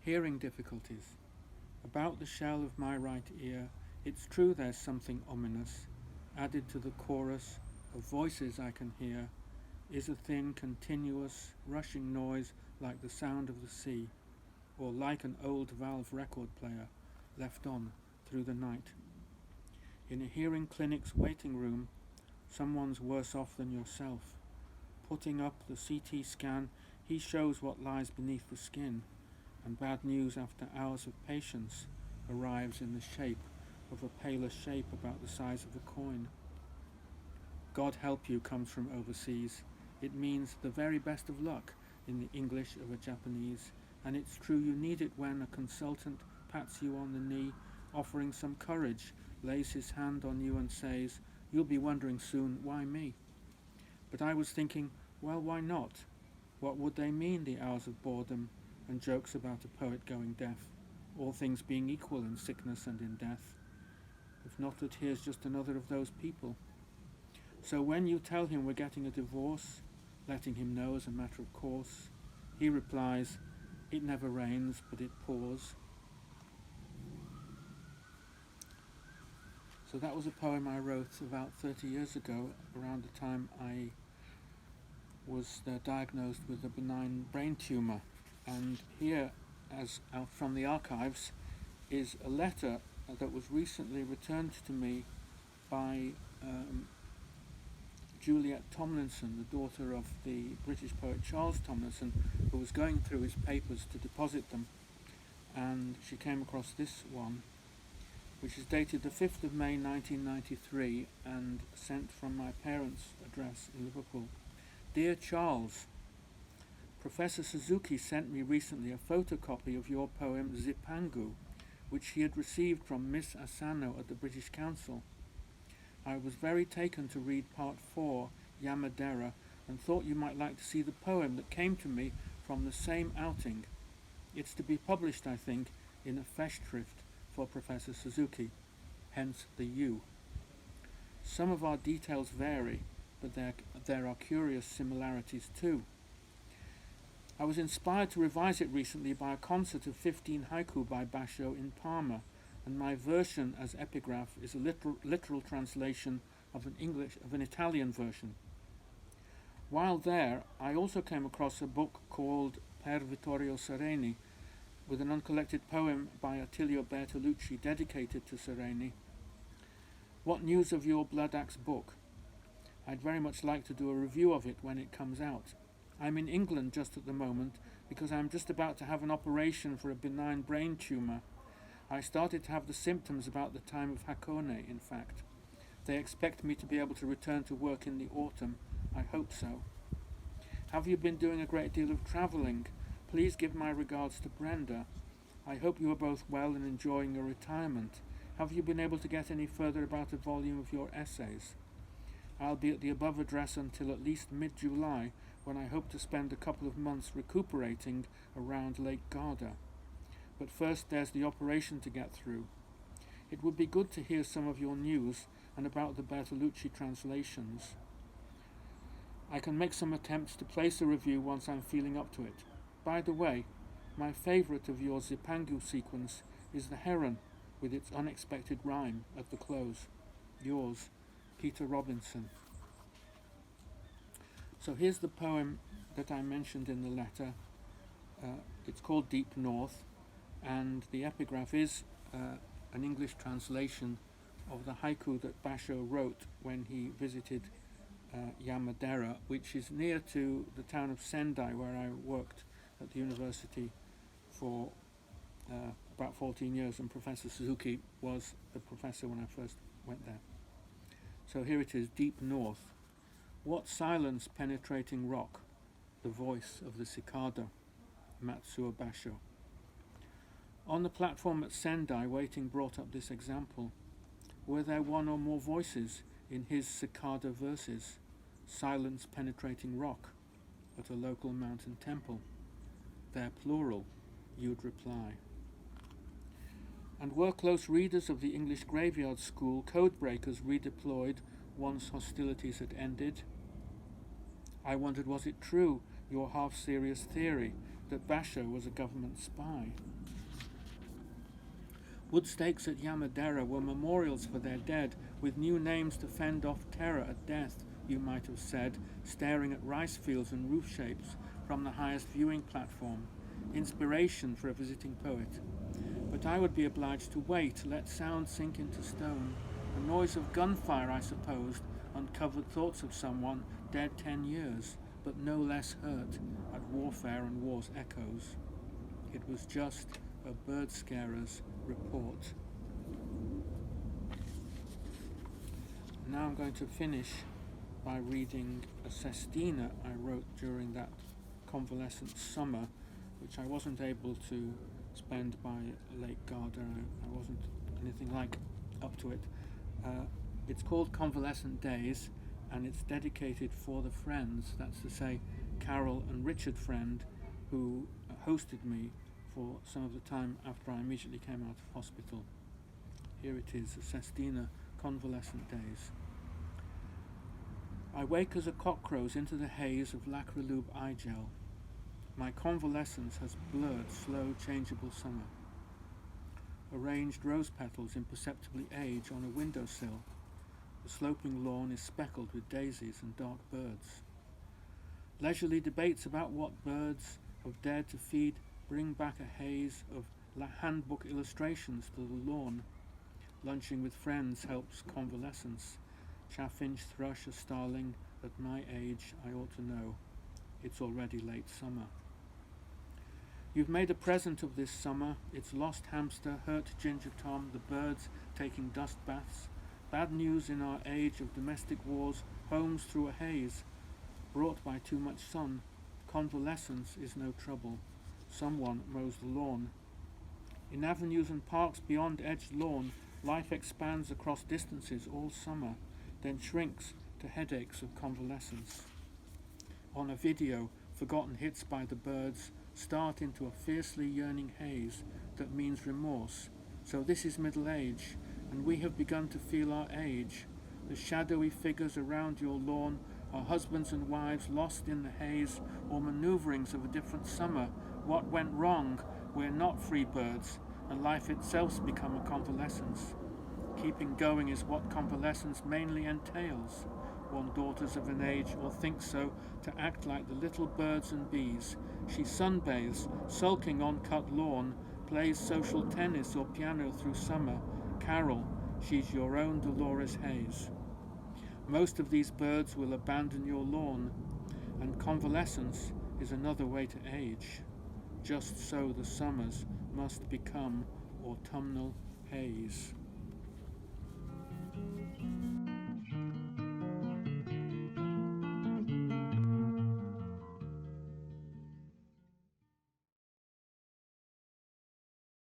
Hearing difficulties. About the shell of my right ear, it's true there's something ominous. Added to the chorus of voices I can hear is a thin, continuous, rushing noise like the sound of the sea, or like an old valve record player left on through the night. In a hearing clinic's waiting room, someone's worse off than yourself. Putting up the CT scan, he shows what lies beneath the skin, and bad news after hours of patience arrives in the shape of a paler shape about the size of a coin. God help you comes from overseas. It means the very best of luck in the English of a Japanese, and it's true you need it when a consultant pats you on the knee, offering some courage, lays his hand on you and says, "You'll be wondering soon, why me?" But I was thinking, well, why not? What would they mean, the hours of boredom and jokes about a poet going deaf, all things being equal in sickness and in death? If not that here's just another of those people. So when you tell him we're getting a divorce, letting him know as a matter of course, he replies, "It never rains, but it pours." So that was a poem I wrote about 30 years ago, around the time I was diagnosed with a benign brain tumour. And here, as from the archives, is a letter that was recently returned to me by Juliet Tomlinson, the daughter of the British poet Charles Tomlinson, who was going through his papers to deposit them. And she came across this one, which is dated the 5th of May 1993 and sent from my parents' address in Liverpool. Dear Charles, Professor Suzuki sent me recently a photocopy of your poem Zipangu, which he had received from Miss Asano at the British Council. I was very taken to read part 4, Yamadera, and thought you might like to see the poem that came to me from the same outing. It's to be published, I think, in a Festschrift for Professor Suzuki, hence the U. Some of our details vary, but there are curious similarities too. I was inspired to revise it recently by a concert of 15 haiku by Basho in Parma, and my version as epigraph is a literal translation of an Italian version. While there, I also came across a book called Per Vittorio Sereni, with an uncollected poem by Attilio Bertolucci dedicated to Sereni. What news of your Blood Axe book? I'd very much like to do a review of it when it comes out. I'm in England just at the moment because I'm just about to have an operation for a benign brain tumour. I started to have the symptoms about the time of Hakone, in fact. They expect me to be able to return to work in the autumn. I hope so. Have you been doing a great deal of travelling? Please give my regards to Brenda. I hope you are both well and enjoying your retirement. Have you been able to get any further about a volume of your essays? I'll be at the above address until at least mid-July, when I hope to spend a couple of months recuperating around Lake Garda. But first there's the operation to get through. It would be good to hear some of your news and about the Bertolucci translations. I can make some attempts to place a review once I'm feeling up to it. By the way, my favourite of your Zipangu sequence is the heron, with its unexpected rhyme at the close. Yours, Peter Robinson. So here's the poem that I mentioned in the letter. It's called Deep North, and the epigraph is an English translation of the haiku that Basho wrote when he visited Yamadera, which is near to the town of Sendai, where I worked at the university for about 14 years, and Professor Suzuki was the professor when I first went there. So here it is, Deep North. What silence penetrating rock, the voice of the cicada, Matsuo Basho. On the platform at Sendai, waiting brought up this example. Were there one or more voices in his cicada verses, silence penetrating rock, at a local mountain temple? They're plural, you'd reply. and were close readers of the English graveyard school codebreakers redeployed once hostilities had ended. I wondered, was it true, your half-serious theory, that Basho was a government spy? Wood stakes at Yamadera were memorials for their dead, with new names to fend off terror at death, you might have said, staring at rice fields and roof shapes from the highest viewing platform. Inspiration for a visiting poet. But I would be obliged to wait, let sound sink into stone. The noise of gunfire, I supposed, uncovered thoughts of someone dead 10 years, but no less hurt at warfare and war's echoes. It was just a bird scarer's report. Now I'm going to finish by reading a sestina I wrote during that convalescent summer, which I wasn't able to spend by Lake Garda. I wasn't anything like up to it. It's called Convalescent Days, and it's dedicated for the friends, that's to say Carol and Richard Friend, who hosted me for some of the time after I immediately came out of hospital. Here it is, Sestina, Convalescent Days. I wake as a cock crows into the haze of Lacrolube eye gel. My convalescence has blurred slow, changeable summer. Arranged rose petals imperceptibly age on a windowsill. The sloping lawn is speckled with daisies and dark birds. Leisurely debates about what birds have dared to feed bring back a haze of handbook illustrations to the lawn. Lunching with friends helps convalescence. Chaffinch, thrush, a starling. At my age, I ought to know. It's already late summer. You've made a present of this summer. Its lost hamster, hurt Ginger Tom, the birds taking dust baths. Bad news in our age of domestic wars, homes through a haze. Brought by too much sun. Convalescence is no trouble. Someone mows the lawn. In avenues and parks beyond edged lawn, life expands across distances all summer, then shrinks to headaches of convalescence. On a video, forgotten hits by the birds start into a fiercely yearning haze that means remorse. So this is middle age, and we have begun to feel our age. The shadowy figures around your lawn are husbands and wives lost in the haze, or maneuverings of a different summer. What went wrong? We're not free birds, and life itself's become a convalescence. Keeping going is what convalescence mainly entails. One daughters of an age, or thinks so, to act like the little birds and bees. She sunbathes, sulking on cut lawn, plays social tennis or piano through summer. Carol, she's your own Dolores Hayes. Most of these birds will abandon your lawn, and convalescence is another way to age. Just so the summers must become autumnal haze.